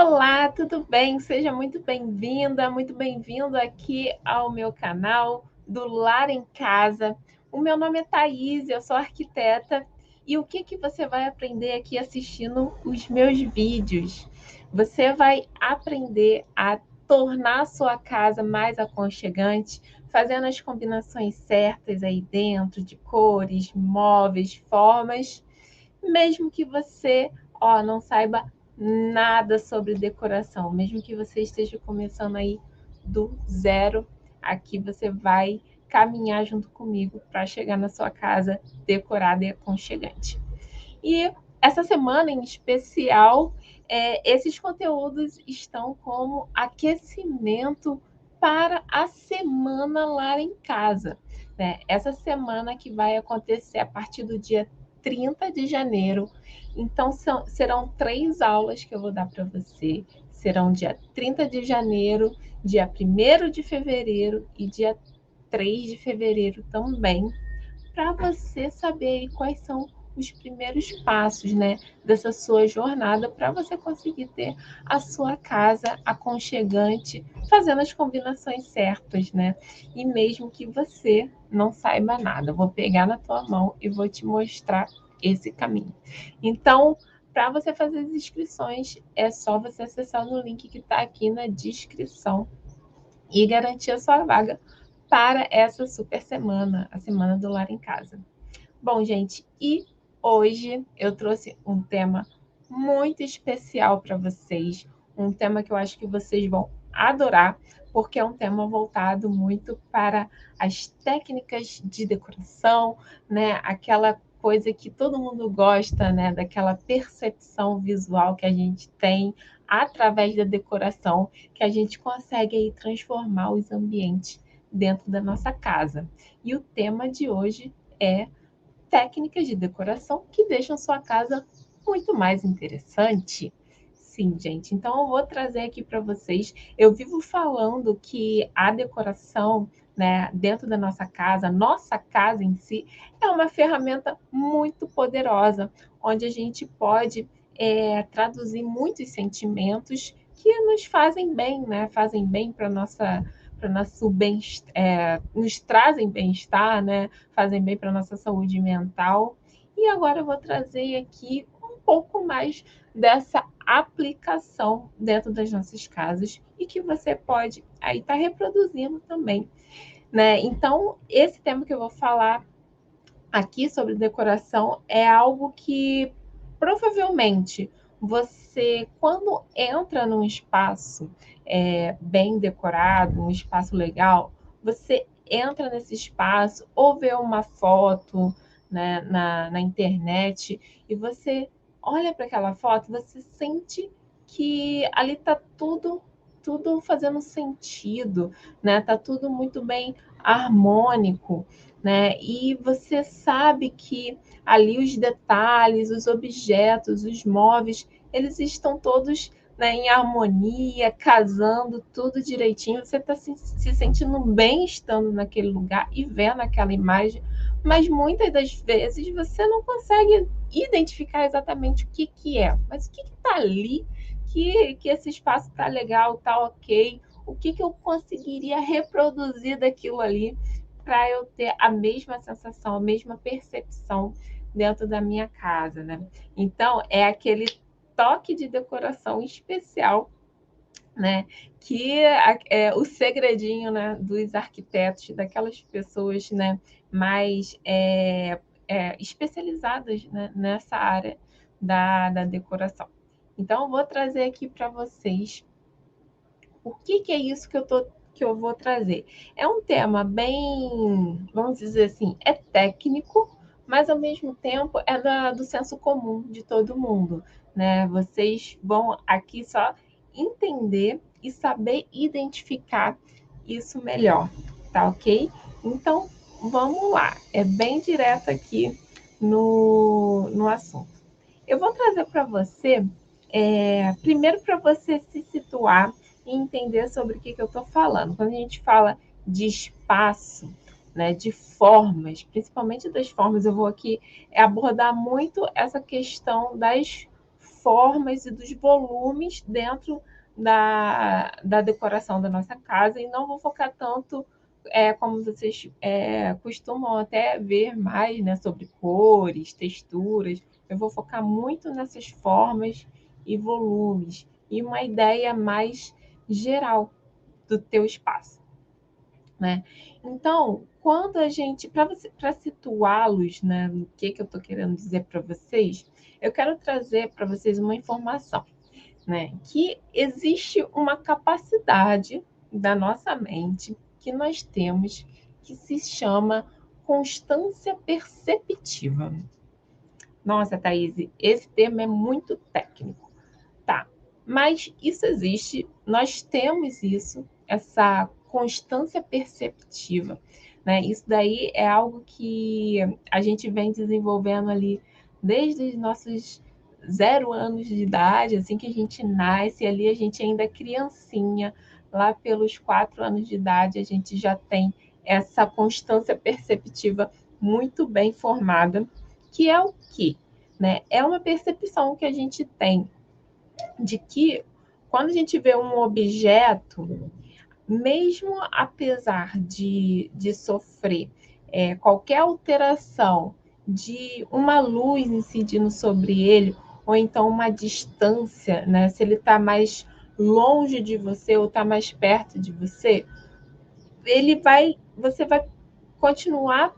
Olá, tudo bem? Seja muito bem-vinda, muito bem-vindo aqui ao meu canal do Lar em Casa. O meu nome é Thaís, eu sou arquiteta e o que você vai aprender aqui assistindo os meus vídeos? Você vai aprender a tornar a sua casa mais aconchegante, fazendo as combinações certas aí dentro de cores, móveis, formas, mesmo que você, não saiba nada sobre decoração, mesmo que você esteja começando aí do zero, aqui você vai caminhar junto comigo para chegar na sua casa decorada e aconchegante. E essa semana em especial, esses conteúdos estão como aquecimento para a Semana Lar em Casa, né? Essa semana que vai acontecer a partir do dia 30 de janeiro. Então, serão 3 aulas que eu vou dar para você. Serão dia 30 de janeiro, dia 1º de fevereiro e dia 3 de fevereiro também, para você saber quais são os primeiros passos, né, dessa sua jornada para você conseguir ter a sua casa aconchegante, fazendo as combinações certas, né? E mesmo que você não saiba nada, eu vou pegar na tua mão e vou te mostrar esse caminho. Então, para você fazer as inscrições, é só você acessar no link que está aqui na descrição e garantir a sua vaga para essa super semana, a Semana do Lar em Casa. Bom, gente, e hoje eu trouxe um tema muito especial para vocês, um tema que eu acho que vocês vão adorar, porque é um tema voltado muito para as técnicas de decoração, né? Aquela coisa que todo mundo gosta, né? Daquela percepção visual que a gente tem através da decoração, que a gente consegue aí transformar os ambientes dentro da nossa casa. E o tema de hoje é técnicas de decoração que deixam sua casa muito mais interessante. Sim, gente. Então eu vou trazer aqui para vocês. Eu vivo falando que a decoração, né, dentro da nossa casa em si, é uma ferramenta muito poderosa, onde a gente pode traduzir muitos sentimentos que nos fazem bem, né? Fazem bem para nosso bem, nos trazem bem-estar, né? Fazem bem para a nossa saúde mental. E agora eu vou trazer aqui um pouco mais dessa aplicação dentro das nossas casas e que você pode aí estar reproduzindo também, né? Então, esse tema que eu vou falar aqui sobre decoração é algo que provavelmente você, quando entra num espaço bem decorado, um espaço legal, você entra nesse espaço ou vê uma foto, né, na internet e você olha para aquela foto, você sente que ali está tudo fazendo sentido, né? Tá tudo muito bem harmônico, né? E você sabe que ali os detalhes, os objetos, os móveis, eles estão todos, né, em harmonia, casando tudo direitinho. Você está se sentindo bem estando naquele lugar e vendo aquela imagem, mas muitas das vezes você não consegue identificar exatamente o que é. Mas o que está ali, que esse espaço está legal, está ok, o que eu conseguiria reproduzir daquilo ali para eu ter a mesma sensação, a mesma percepção dentro da minha casa, né? Então, é aquele toque de decoração especial, né? Que é o segredinho, né, dos arquitetos, daquelas pessoas, né, mais especializadas, né, nessa área da decoração. Então, eu vou trazer aqui para vocês o que é isso que eu vou trazer. É um tema bem, vamos dizer assim, é técnico, mas ao mesmo tempo é do senso comum de todo mundo, né? Vocês vão aqui só entender e saber identificar isso melhor, tá ok? Então, vamos lá. É bem direto aqui no assunto. Eu vou trazer para você, primeiro para você se situar e entender sobre o que eu estou falando. Quando a gente fala de espaço, né, de formas, principalmente das formas, eu vou aqui abordar muito essa questão das formas e dos volumes dentro da decoração da nossa casa, e não vou focar tanto, como vocês costumam até ver mais, né, sobre cores, texturas. Eu vou focar muito nessas formas e volumes, e uma ideia mais geral do teu espaço, né? Então, quando a gente, para situá-los, né, no que eu estou querendo dizer para vocês, eu quero trazer para vocês uma informação, né, que existe uma capacidade da nossa mente que nós temos que se chama constância perceptiva. Nossa, Thaís, esse termo é muito técnico. Tá, mas isso existe, nós temos isso, essa constância perceptiva, né? Isso daí é algo que a gente vem desenvolvendo ali desde os nossos 0 anos de idade, assim que a gente nasce, ali a gente ainda é criancinha, lá pelos 4 anos de idade a gente já tem essa constância perceptiva muito bem formada, que é o quê? Né? É uma percepção que a gente tem de que quando a gente vê um objeto, mesmo apesar de sofrer qualquer alteração de uma luz incidindo sobre ele, ou então uma distância, né? Se ele está mais longe de você ou está mais perto de você, você vai continuar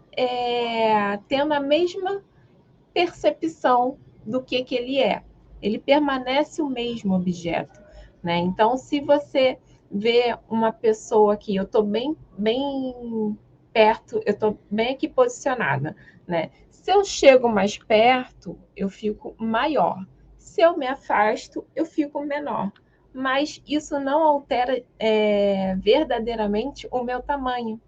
tendo a mesma percepção do que ele é. Ele permanece o mesmo objeto, né? Então, se você vê uma pessoa aqui, eu estou bem perto, eu estou bem aqui posicionada, né? Se eu chego mais perto, eu fico maior. Se eu me afasto, eu fico menor. Mas isso não altera verdadeiramente o meu tamanho,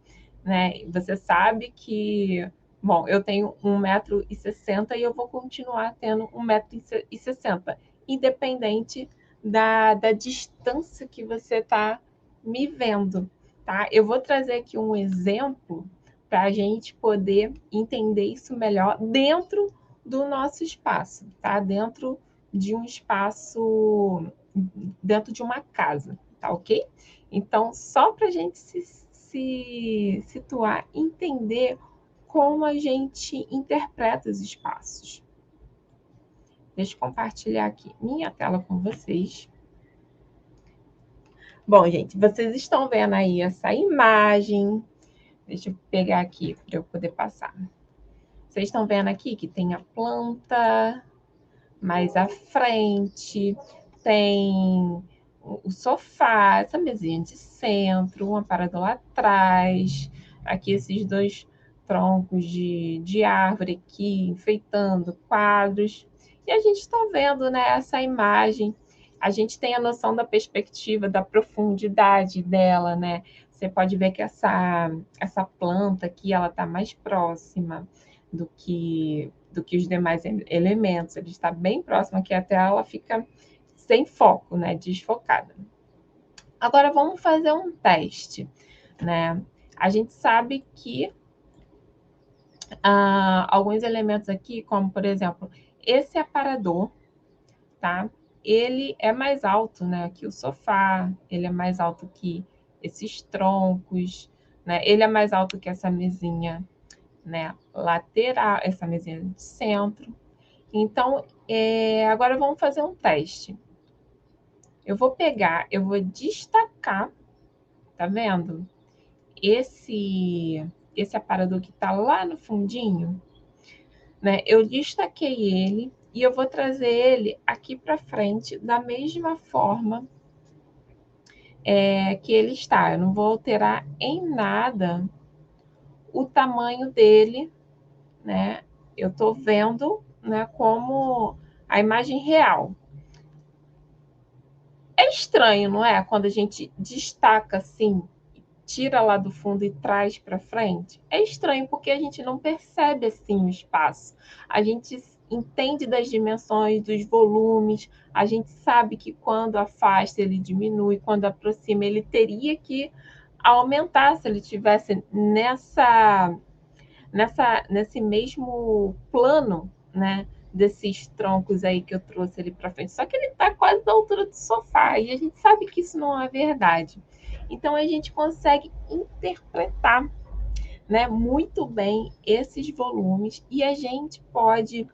né? Você sabe que, bom, eu tenho 1,60 m e eu vou continuar tendo 1,60 m, independente da distância que você está me vendo, tá? Eu vou trazer aqui um exemplo para a gente poder entender isso melhor dentro do nosso espaço, tá? Dentro de um espaço, dentro de uma casa, tá ok? Então, só para a gente se situar, entender como a gente interpreta os espaços. Deixa eu compartilhar aqui minha tela com vocês. Bom, gente, vocês estão vendo aí essa imagem. Deixa eu pegar aqui para eu poder passar. Vocês estão vendo aqui que tem a planta, mais à frente tem o sofá, essa mesinha de centro, uma parada lá atrás, aqui esses dois troncos de árvore aqui, enfeitando quadros. E a gente está vendo, né, essa imagem, a gente tem a noção da perspectiva, da profundidade dela, né? Você pode ver que essa planta aqui, ela está mais próxima do que os demais elementos. Ele está bem próximo aqui, até ela fica sem foco, né? Desfocada. Agora vamos fazer um teste, né? A gente sabe que alguns elementos aqui, como por exemplo, esse aparador, tá? Ele é mais alto, né? Que o sofá, ele é mais alto que esses troncos, né? Ele é mais alto que essa mesinha, né, lateral, essa mesinha de centro. Então, agora vamos fazer um teste. Eu vou destacar, tá vendo? Esse aparador que tá lá no fundinho, né? Eu destaquei ele e eu vou trazer ele aqui para frente da mesma forma que ele está. Eu não vou alterar em nada o tamanho dele, né? Eu estou vendo, né, como a imagem real. É estranho, não é? Quando a gente destaca assim, tira lá do fundo e traz para frente. É estranho porque a gente não percebe assim o espaço. A gente entende das dimensões, dos volumes, a gente sabe que quando afasta ele diminui, quando aproxima ele teria que aumentar se ele tivesse nesse mesmo plano, né, desses troncos aí que eu trouxe ali para frente. Só que ele está quase da altura do sofá e a gente sabe que isso não é verdade. Então a gente consegue interpretar, né, muito bem esses volumes e a gente pode,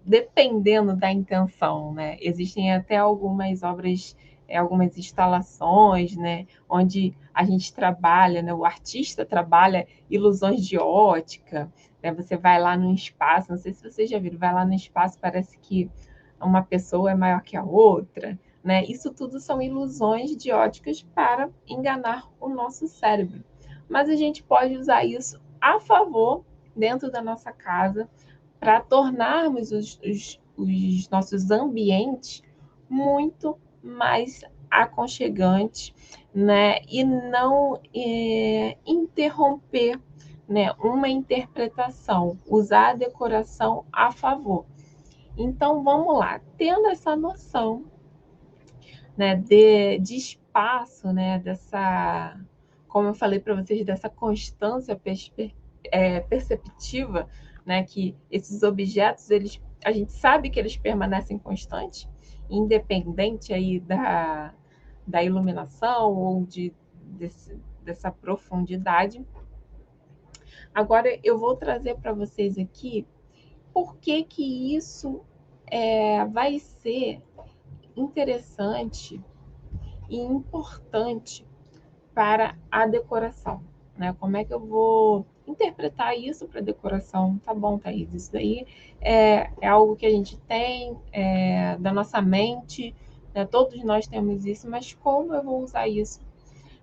dependendo da intenção, né, existem até algumas obras, algumas instalações, né, onde a gente trabalha, né, o artista trabalha ilusões de ótica, né, você vai lá no espaço, não sei se vocês já viram, vai lá no espaço, parece que uma pessoa é maior que a outra, né? Isso tudo são ilusões de óticas para enganar o nosso cérebro. Mas a gente pode usar isso a favor dentro da nossa casa para tornarmos os nossos ambientes muito mais aconchegantes, né? E não interromper, né, uma interpretação, usar a decoração a favor. Então, vamos lá, tendo essa noção, né, de espaço, né, dessa, como eu falei para vocês, dessa constância perceptiva, né, que esses objetos, a gente sabe que eles permanecem constantes, independente aí da iluminação ou dessa profundidade. Agora, eu vou trazer para vocês aqui por que que isso vai ser interessante e importante para a decoração, né? Como é que eu vou interpretar isso para decoração? Tá bom, Thaís, isso daí é algo que a gente tem da nossa mente, né? Todos nós temos isso, mas como eu vou usar isso,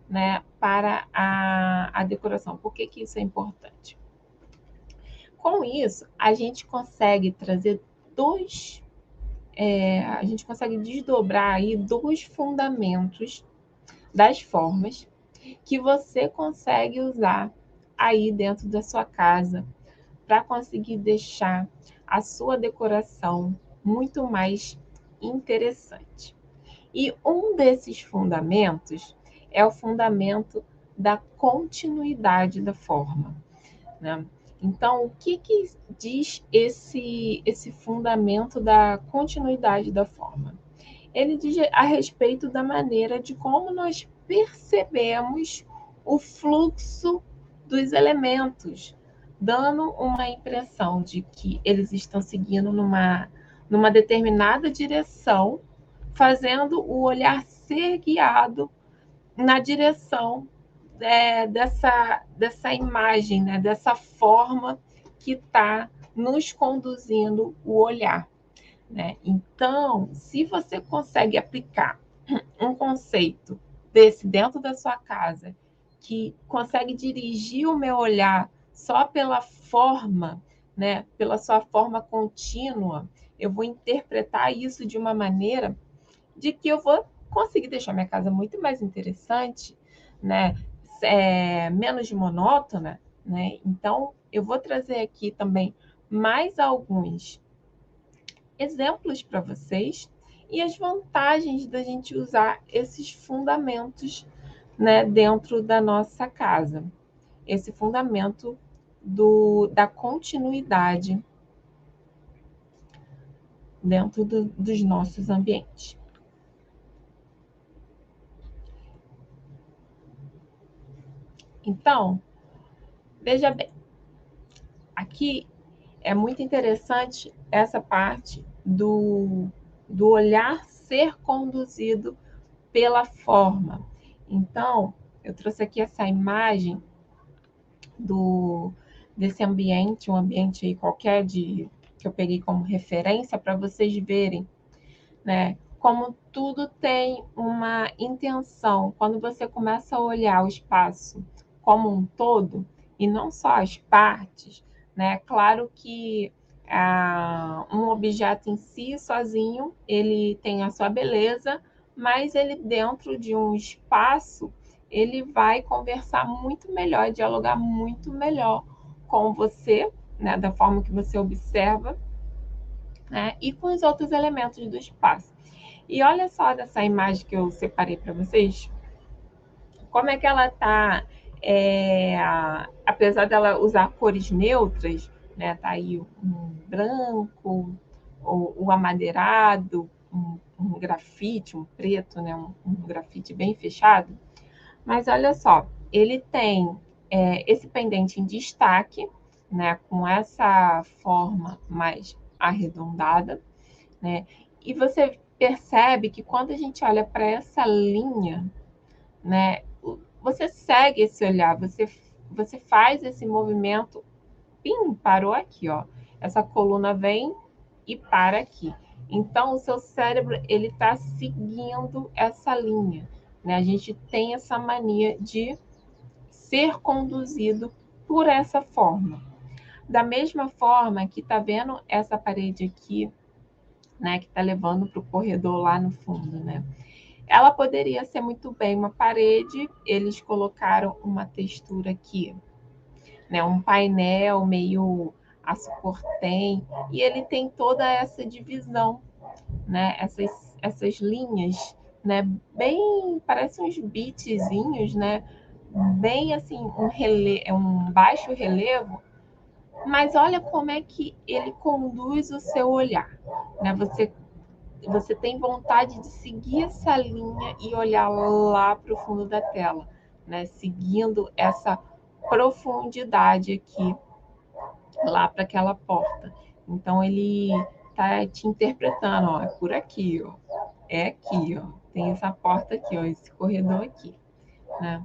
né, para a decoração? Por que que isso é importante? Com isso, a gente consegue trazer a gente consegue desdobrar aí dois fundamentos das formas que você consegue usar aí dentro da sua casa para conseguir deixar a sua decoração muito mais interessante. E um desses fundamentos é o fundamento da continuidade da forma, né? Então, o que diz esse fundamento da continuidade da forma? Ele diz a respeito da maneira de como nós percebemos o fluxo dos elementos, dando uma impressão de que eles estão seguindo numa determinada direção, fazendo o olhar ser guiado na direção dessa imagem, né, dessa forma que está nos conduzindo o olhar, né? Então, se você consegue aplicar um conceito desse dentro da sua casa, que consegue dirigir o meu olhar só pela forma, né, pela sua forma contínua, eu vou interpretar isso de uma maneira de que eu vou conseguir deixar minha casa muito mais interessante, né, menos monótona, né? Então, eu vou trazer aqui também mais alguns exemplos para vocês e as vantagens da gente usar esses fundamentos, né, dentro da nossa casa. Esse fundamento da continuidade dentro dos nossos ambientes. Então, veja bem, aqui é muito interessante essa parte do olhar ser conduzido pela forma. Então, eu trouxe aqui essa imagem desse ambiente, um ambiente aí qualquer que eu peguei como referência para vocês verem, né? Como tudo tem uma intenção. Quando você começa a olhar o espaço como um todo, e não só as partes, né? Claro que um objeto em si, sozinho, ele tem a sua beleza, mas ele dentro de um espaço, ele vai conversar muito melhor, dialogar muito melhor com você, né? Da forma que você observa, né? E com os outros elementos do espaço. E olha só dessa imagem que eu separei para vocês, como é que ela está, apesar dela usar cores neutras, né? Tá aí um branco, ou o amadeirado, um grafite, um preto, né? Um grafite bem fechado. Mas olha só, ele tem esse pendente em destaque, né? Com essa forma mais arredondada, né? E você percebe que quando a gente olha para essa linha, né? Você segue esse olhar, você faz esse movimento, pim, parou aqui, ó. Essa coluna vem e para aqui. Então, o seu cérebro ele está seguindo essa linha, né? A gente tem essa mania de ser conduzido por essa forma. Da mesma forma que tá vendo essa parede aqui, né, que tá levando para o corredor lá no fundo, né? Ela poderia ser muito bem uma parede, eles colocaram uma textura aqui, né, um painel meio açuportem, e ele tem toda essa divisão, né, essas linhas, né, bem, parece uns bitzinhos, né, bem assim, um baixo relevo, mas olha como é que ele conduz o seu olhar, né, você tem vontade de seguir essa linha e olhar lá para o fundo da tela, né? Seguindo essa profundidade aqui, lá para aquela porta. Então ele tá te interpretando, ó, é por aqui, ó, é aqui, ó, tem essa porta aqui, ó, esse corredor aqui, né?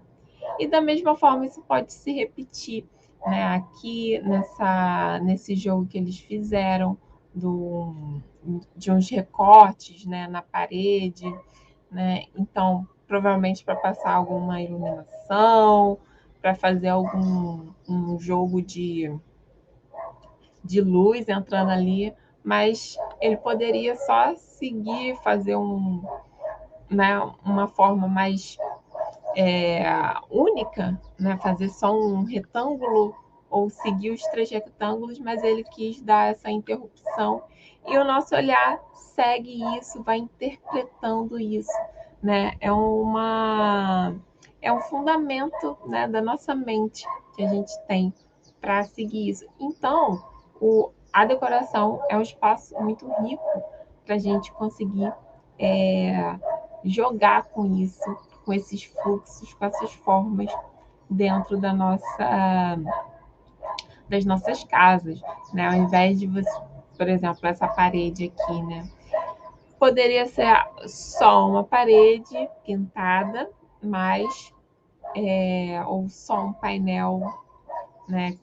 E da mesma forma isso pode se repetir, né? Aqui nesse jogo que eles fizeram de uns recortes, né, na parede, né? Então, provavelmente para passar alguma iluminação, para fazer um jogo de luz entrando ali, mas ele poderia só seguir, fazer né, uma forma mais única, né? Fazer só um retângulo ou seguir os três retângulos, mas ele quis dar essa interrupção e o nosso olhar segue isso, vai interpretando isso, né? É um fundamento, né, da nossa mente que a gente tem para seguir isso. Então, a decoração é um espaço muito rico para a gente conseguir jogar com isso, com esses fluxos, com essas formas dentro das nossas casas, né? Ao invés de você, por exemplo, essa parede aqui, né? Poderia ser só uma parede pintada, mas ou só um painel, né?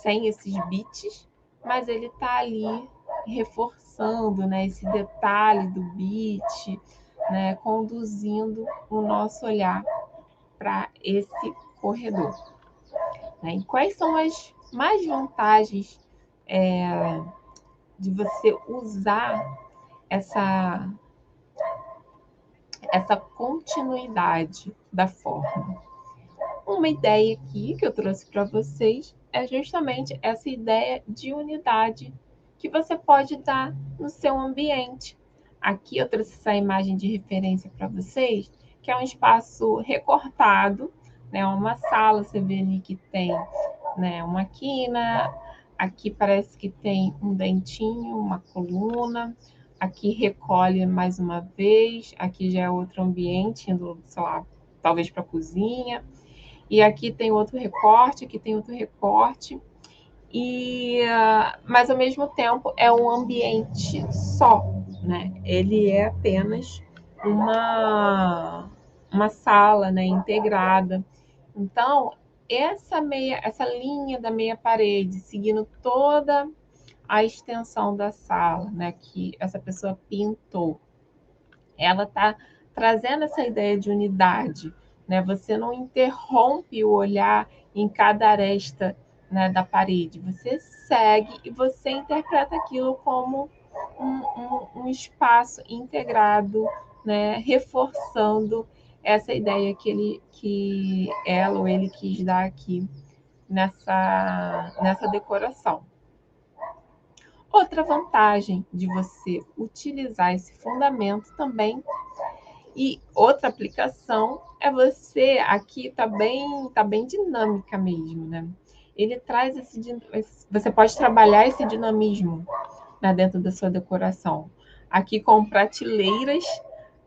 Sem esses bits, mas ele está ali reforçando, né? Esse detalhe do bit, né? Conduzindo o nosso olhar para esse corredor, né? E quais são as mais vantagens de você usar essa, essa continuidade da forma? Uma ideia aqui que eu trouxe para vocês é justamente essa ideia de unidade que você pode dar no seu ambiente. Aqui eu trouxe essa imagem de referência para vocês, que é um espaço recortado, né? Uma sala, você vê ali que tem, né, uma quina, aqui parece que tem um dentinho, uma coluna, aqui recolhe mais uma vez, aqui já é outro ambiente, indo, sei lá, talvez para a cozinha. E aqui tem outro recorte, aqui tem outro recorte. Mas ao mesmo tempo é um ambiente só, né? Ele é apenas uma sala, né, integrada. Então, essa linha da meia parede, seguindo toda a extensão da sala, né, que essa pessoa pintou, ela está trazendo essa ideia de unidade, né? Você não interrompe o olhar em cada aresta, né, da parede, você segue e você interpreta aquilo como um espaço integrado, né, reforçando essa ideia que ela ou ele quis dar aqui nessa decoração. Outra vantagem de você utilizar esse fundamento também, e outra aplicação é você, aqui tá bem dinâmica mesmo, né? ele traz você pode trabalhar esse dinamismo, né, dentro da sua decoração. Aqui com prateleiras,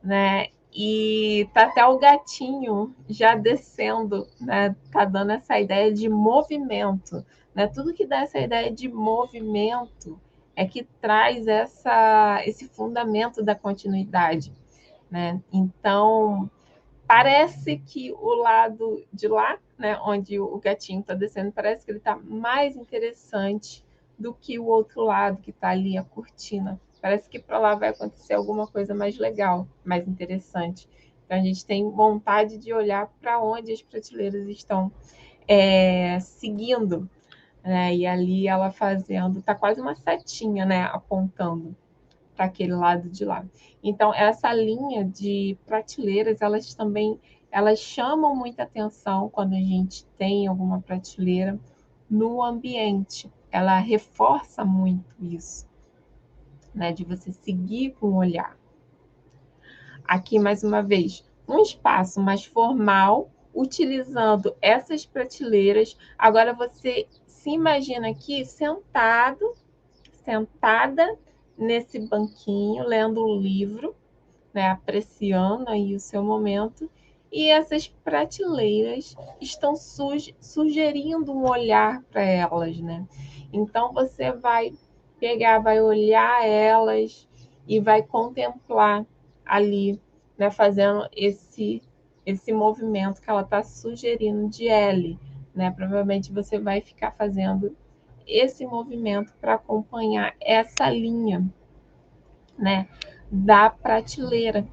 né? E tá até o gatinho já descendo, né? Tá dando essa ideia de movimento, né? Tudo que dá essa ideia de movimento é que traz esse fundamento da continuidade, né? Então, parece que o lado de lá, né, onde o gatinho está descendo, parece que ele está mais interessante do que o outro lado que está ali, a cortina. Parece que para lá vai acontecer alguma coisa mais legal, mais interessante. Então a gente tem vontade de olhar para onde as prateleiras estão seguindo, né? E ali ela fazendo, tá quase uma setinha, né, apontando para aquele lado de lá. Então, essa linha de prateleiras, elas chamam muita atenção quando a gente tem alguma prateleira no ambiente. Ela reforça muito isso, né, de você seguir com o olhar. Aqui, mais uma vez, um espaço mais formal, utilizando essas prateleiras. Agora, você se imagina aqui sentada nesse banquinho, lendo um livro, né, apreciando aí o seu momento, e essas prateleiras estão sugerindo um olhar para elas, né? Então você vai pegar, vai olhar elas e vai contemplar ali, né, fazendo esse movimento que ela está sugerindo de L, né? Provavelmente você vai ficar fazendo esse movimento para acompanhar essa linha, né, da prateleira.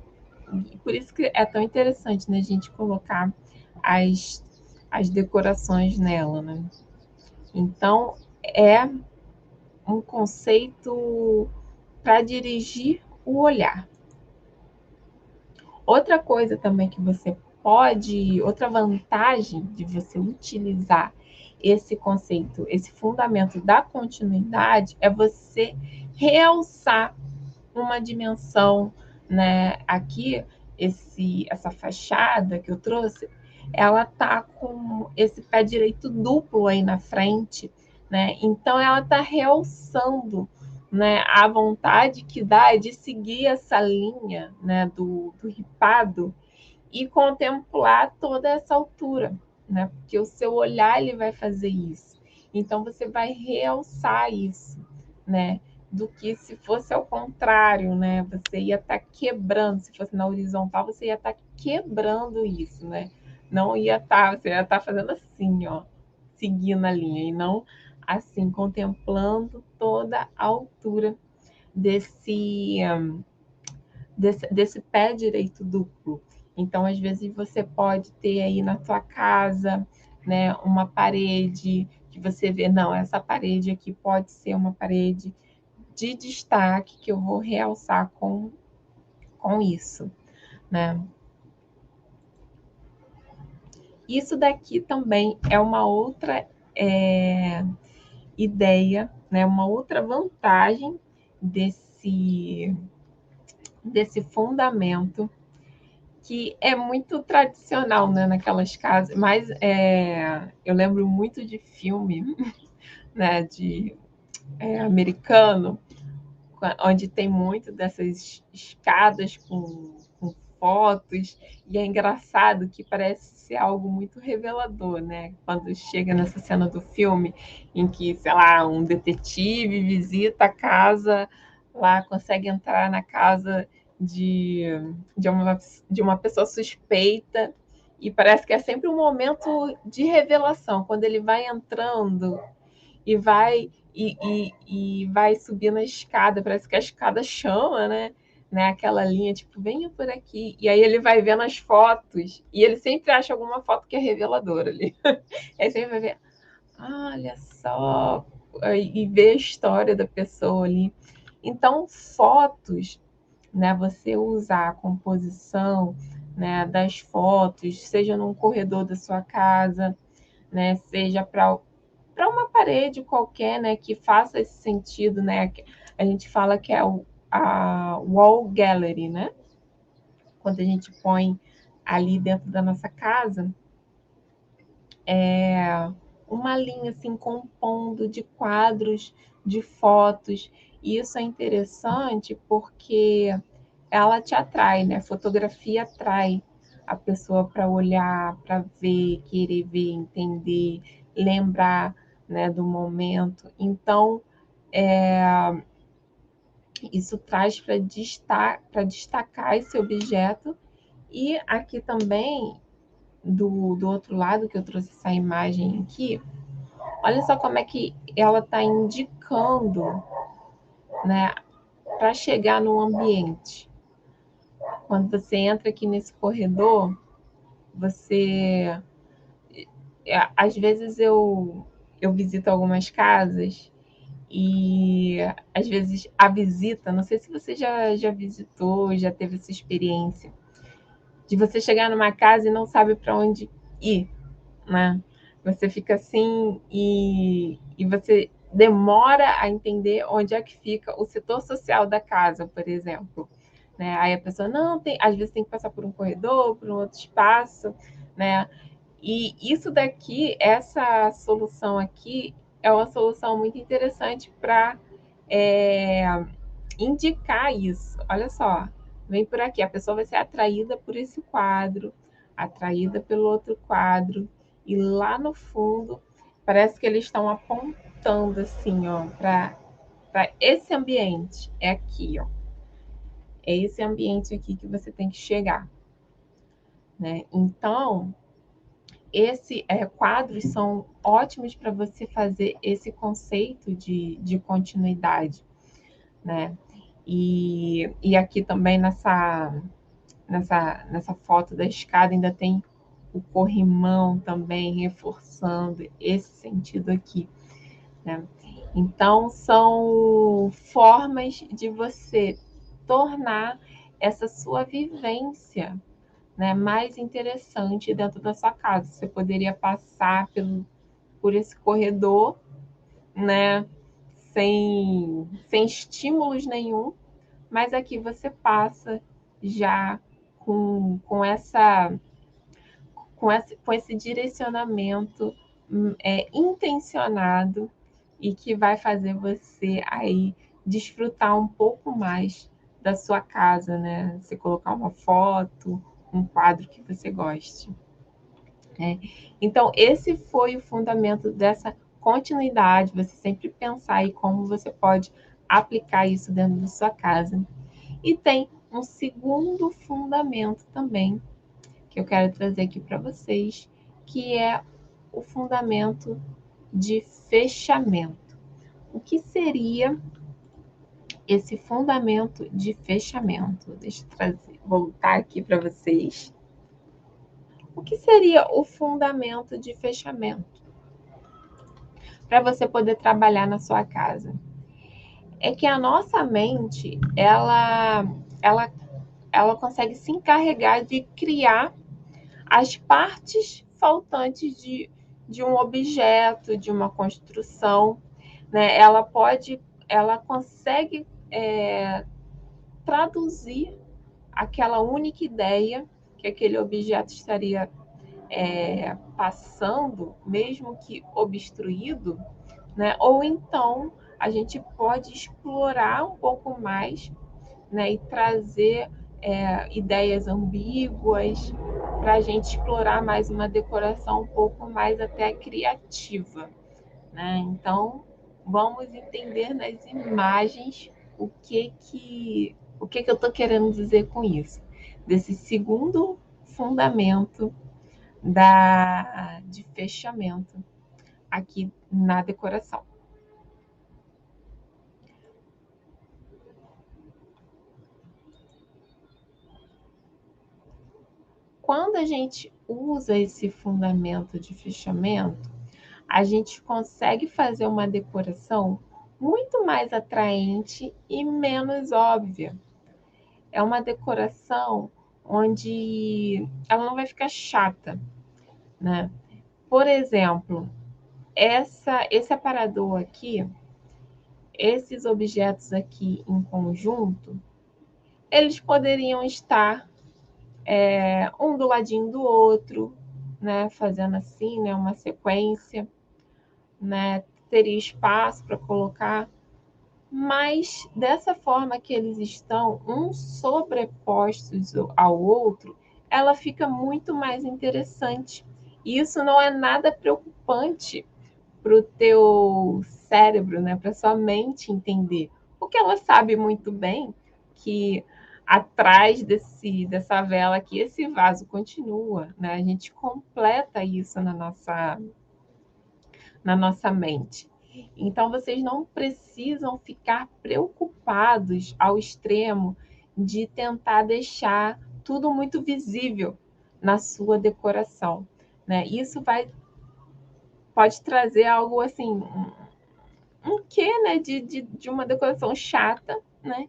E por isso que é tão interessante, né, a gente colocar as, as decorações nela, né? Então, é um conceito para dirigir o olhar. Outra coisa também que você outra vantagem de você utilizar esse conceito, esse fundamento da continuidade, é você realçar uma dimensão, né? Aqui, essa fachada que eu trouxe, ela tá com esse pé direito duplo aí na frente, né? Então ela tá realçando, né, a vontade que dá de seguir essa linha, né, do ripado e contemplar toda essa altura, né? Porque o seu olhar ele vai fazer isso. Então você vai realçar isso, né? Do que se fosse ao contrário, né? Você ia estar quebrando, se fosse na horizontal, você ia estar quebrando isso, né? Não ia estar, você ia estar fazendo assim, ó, seguindo a linha, e não assim, contemplando toda a altura desse, desse pé direito duplo. Então, às vezes, você pode ter aí na sua casa, né, uma parede que você vê, não, essa parede aqui pode ser uma parede de destaque que eu vou realçar com isso, né? Isso daqui também é uma outra ideia, né, uma outra vantagem desse fundamento que é muito tradicional, né, naquelas casas, mas eu lembro muito de filme, né, de americano, onde tem muito dessas escadas com fotos, e é engraçado que parece ser algo muito revelador, né? Quando chega nessa cena do filme em que, sei lá, um detetive visita a casa, lá consegue entrar na casa de, de uma pessoa suspeita, e parece que é sempre um momento de revelação, quando ele vai entrando e vai subindo a escada, parece que a escada chama, né? Aquela linha, tipo, venha por aqui. E aí ele vai vendo as fotos, e ele sempre acha alguma foto que é reveladora ali. Aí sempre vai ver, olha só, e ver a história da pessoa ali. Então, fotos, né? Você usar a composição, né, das fotos, seja num corredor da sua casa, né? Seja para uma parede qualquer, né, que faça esse sentido, né? A gente fala que é a wall gallery, né? Quando a gente põe ali dentro da nossa casa, uma linha assim compondo de quadros, de fotos. E isso é interessante porque ela te atrai, né? Fotografia atrai a pessoa para olhar, para ver, querer ver, entender, lembrar, né, do momento. Então, isso traz para destacar esse objeto. E aqui também, do outro lado, que eu trouxe essa imagem aqui, olha só como é que ela está indicando, né, para chegar no ambiente. Quando você entra aqui nesse corredor, você... Às vezes eu visito algumas casas e às vezes a visita, não sei se você já visitou, já teve essa experiência, de você chegar numa casa e não sabe para onde ir, né? Você fica assim e você demora a entender onde é que fica o setor social da casa, por exemplo. Né? Aí a pessoa não tem, às vezes tem que passar por um corredor, por um outro espaço, né? E isso daqui, essa solução aqui, é uma solução muito interessante para indicar isso. Olha só, vem por aqui, a pessoa vai ser atraída por esse quadro, atraída pelo outro quadro, e lá no fundo parece que eles estão apontando assim, ó, para esse ambiente. É aqui, ó. É esse ambiente aqui que você tem que chegar, né? Então, esses quadros são ótimos para você fazer esse conceito de continuidade, né? E aqui também nessa foto da escada ainda tem o corrimão também reforçando esse sentido aqui, né? Então, são formas de você tornar essa sua vivência, né, mais interessante dentro da sua casa. Você poderia passar por esse corredor, né, sem estímulos nenhum, mas aqui você passa já com esse direcionamento intencionado e que vai fazer você aí desfrutar um pouco mais da sua casa, né? Você colocar uma foto, um quadro que você goste. Né? Então, esse foi o fundamento dessa continuidade, você sempre pensar aí como você pode aplicar isso dentro da sua casa. E tem um segundo fundamento também, que eu quero trazer aqui para vocês, que é o fundamento de fechamento. O que seria esse fundamento de fechamento? Deixa eu voltar aqui para vocês. O que seria o fundamento de fechamento? Para você poder trabalhar na sua casa. É que a nossa mente, ela consegue se encarregar de criar as partes faltantes de um objeto, de uma construção, né? Ela consegue traduzir aquela única ideia que aquele objeto estaria passando, mesmo que obstruído, né? Ou então a gente pode explorar um pouco mais, né? E trazer ideias ambíguas para a gente explorar mais uma decoração um pouco mais até criativa, né? Então vamos entender nas imagens o que eu estou querendo dizer com isso, desse segundo fundamento de fechamento aqui na decoração. Quando a gente usa esse fundamento de fechamento, a gente consegue fazer uma decoração muito mais atraente e menos óbvia. É uma decoração onde ela não vai ficar chata, né? Por exemplo, esse aparador aqui, esses objetos aqui em conjunto, eles poderiam estar um do ladinho do outro, né? Fazendo assim, né? Uma sequência. né? Teria espaço para colocar, mas dessa forma que eles estão, uns sobrepostos ao outro, ela fica muito mais interessante. E isso não é nada preocupante para o teu cérebro, né? Para sua mente entender. Porque ela sabe muito bem que atrás dessa vela aqui, esse vaso continua, né? A gente completa isso na nossa mente. Então, vocês não precisam ficar preocupados ao extremo de tentar deixar tudo muito visível na sua decoração, né? Isso pode trazer algo assim, um quê, né, de uma decoração chata, né?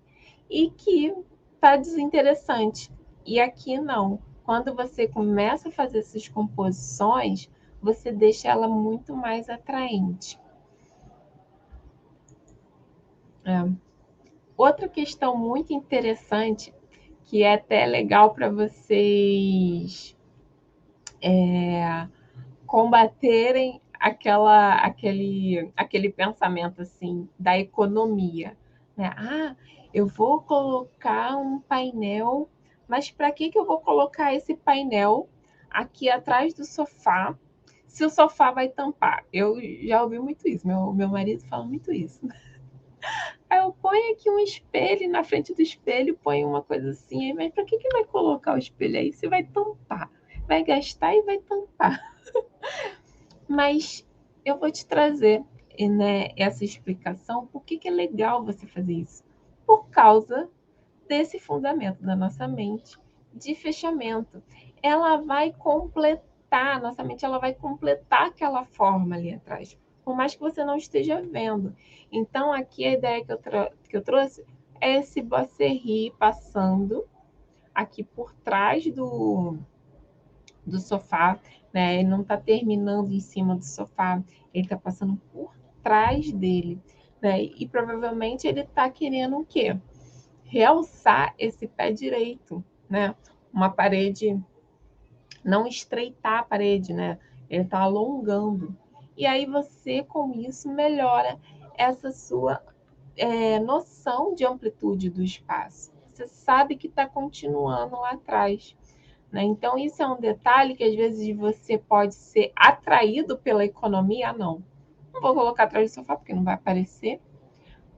E que tá desinteressante. E aqui não. Quando você começa a fazer essas composições, você deixa ela muito mais atraente. É. Outra questão muito interessante, que é até legal para vocês combaterem aquele pensamento assim da economia, né? Ah, eu vou colocar um painel, mas para que eu vou colocar esse painel aqui atrás do sofá, se o sofá vai tampar? Eu já ouvi muito isso, meu marido fala muito isso. Aí eu ponho aqui um espelho, na frente do espelho põe uma coisa assim, mas para que vai colocar o espelho aí se vai tampar? Vai gastar e vai tampar. Mas eu vou te trazer, né, essa explicação, por que é legal você fazer isso? Por causa desse fundamento da nossa mente de fechamento. Ela vai completar, nossa mente ela vai completar aquela forma ali atrás, por mais que você não esteja vendo. Então, aqui a ideia que eu trouxe é esse Bosserri passando aqui por trás do sofá, né? Ele não está terminando em cima do sofá, ele está passando por trás dele, né? E provavelmente ele está querendo o quê? Realçar esse pé direito, né? Uma parede, não estreitar a parede, né? Ele está alongando. E aí você, com isso, melhora essa sua noção de amplitude do espaço. Você sabe que está continuando lá atrás. Né? Então, isso é um detalhe que às vezes você pode ser atraído pela economia. Ah, não vou colocar atrás do sofá porque não vai aparecer,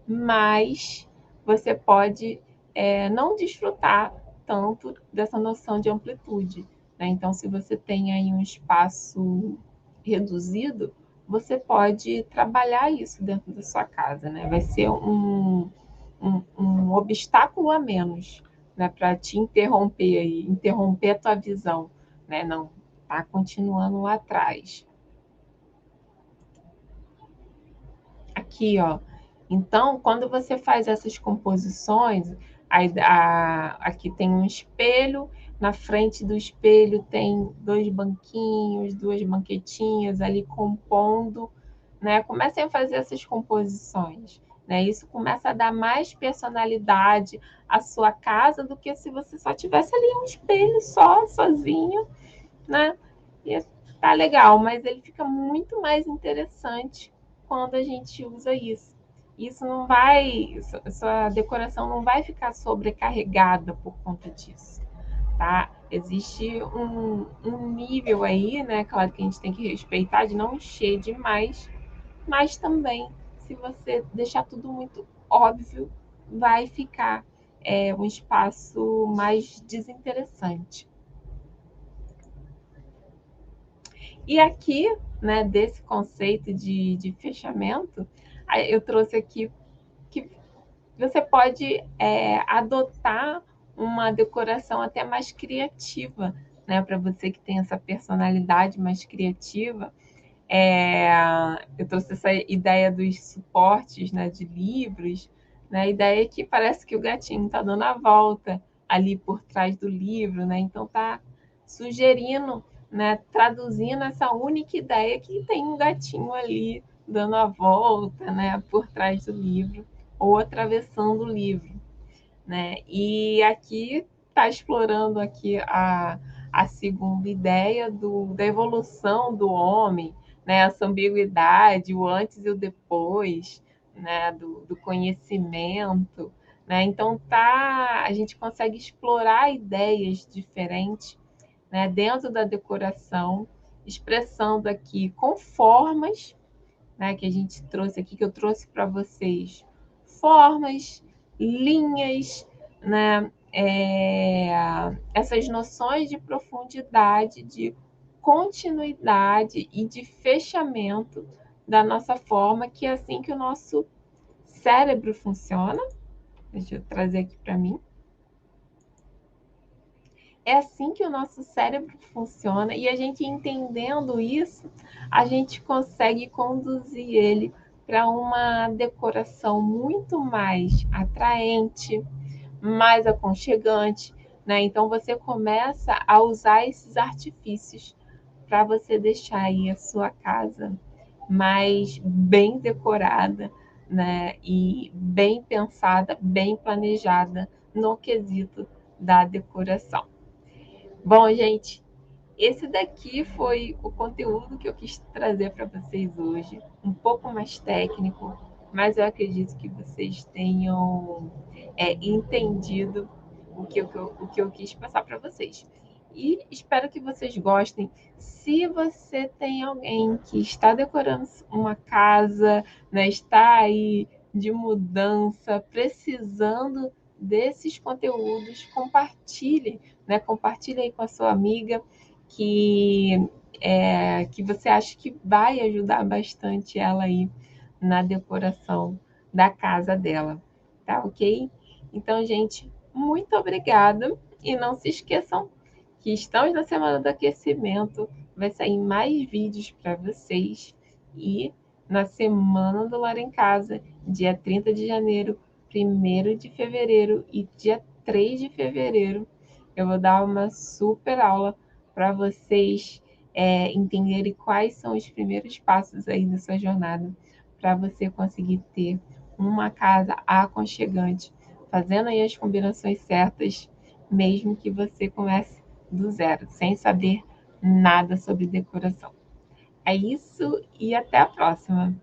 mas você pode não desfrutar tanto dessa noção de amplitude. Né? Então, se você tem aí um espaço reduzido, você pode trabalhar isso dentro da sua casa. Né? Vai ser um obstáculo a menos, né, para te interromper aí, interromper a tua visão, né? Não, tá continuando lá atrás. Aqui, ó. Então, quando você faz essas composições, aqui tem um espelho, na frente do espelho tem dois banquinhos, duas banquetinhas ali compondo, né? Comecem a fazer essas composições, né? Isso começa a dar mais personalidade à sua casa do que se você só tivesse ali um espelho só, sozinho, né? E tá legal, mas ele fica muito mais interessante quando a gente usa isso. Isso não vai, sua decoração não vai ficar sobrecarregada por conta disso, tá? Existe um nível aí, né? Claro que a gente tem que respeitar de não encher demais, mas também, se você deixar tudo muito óbvio, vai ficar um espaço mais desinteressante. E aqui, né, desse conceito de fechamento, eu trouxe aqui que você pode adotar uma decoração até mais criativa, né, para você que tem essa personalidade mais criativa. Eu trouxe essa ideia dos suportes, né, de livros, né, a ideia é que parece que o gatinho está dando a volta ali por trás do livro, né, então está sugerindo, né, traduzindo essa única ideia que tem um gatinho ali dando a volta, né, por trás do livro ou atravessando o livro, né? E aqui está explorando aqui a segunda ideia da evolução do homem, né, essa ambiguidade, o antes e o depois, né, do conhecimento, né? Então a gente consegue explorar ideias diferentes, né, dentro da decoração, expressando aqui com formas, né, que a gente trouxe aqui, que eu trouxe para vocês, formas, linhas, né, essas noções de profundidade, de continuidade e de fechamento da nossa forma, que é assim que o nosso cérebro funciona. Deixa eu trazer aqui para mim. É assim que o nosso cérebro funciona, e a gente entendendo isso, a gente consegue conduzir ele para uma decoração muito mais atraente, mais aconchegante, né? Então você começa a usar esses artifícios para você deixar aí a sua casa mais bem decorada, né? E bem pensada, bem planejada no quesito da decoração. Bom, gente, esse daqui foi o conteúdo que eu quis trazer para vocês hoje, um pouco mais técnico, mas eu acredito que vocês tenham entendido o que eu quis passar para vocês. E espero que vocês gostem. Se você tem alguém que está decorando uma casa, né, está aí de mudança, precisando desses conteúdos, compartilhe, né? Compartilhe aí com a sua amiga que você acha que vai ajudar bastante ela aí na decoração da casa dela, tá ok? Então, gente, muito obrigada e não se esqueçam que estamos na semana do aquecimento, vai sair mais vídeos para vocês e na semana do Lar em Casa, dia 30 de janeiro, 1º de fevereiro e dia 3 de fevereiro, eu vou dar uma super aula para vocês entenderem quais são os primeiros passos aí da sua jornada para você conseguir ter uma casa aconchegante, fazendo aí as combinações certas, mesmo que você comece do zero, sem saber nada sobre decoração. É isso e até a próxima!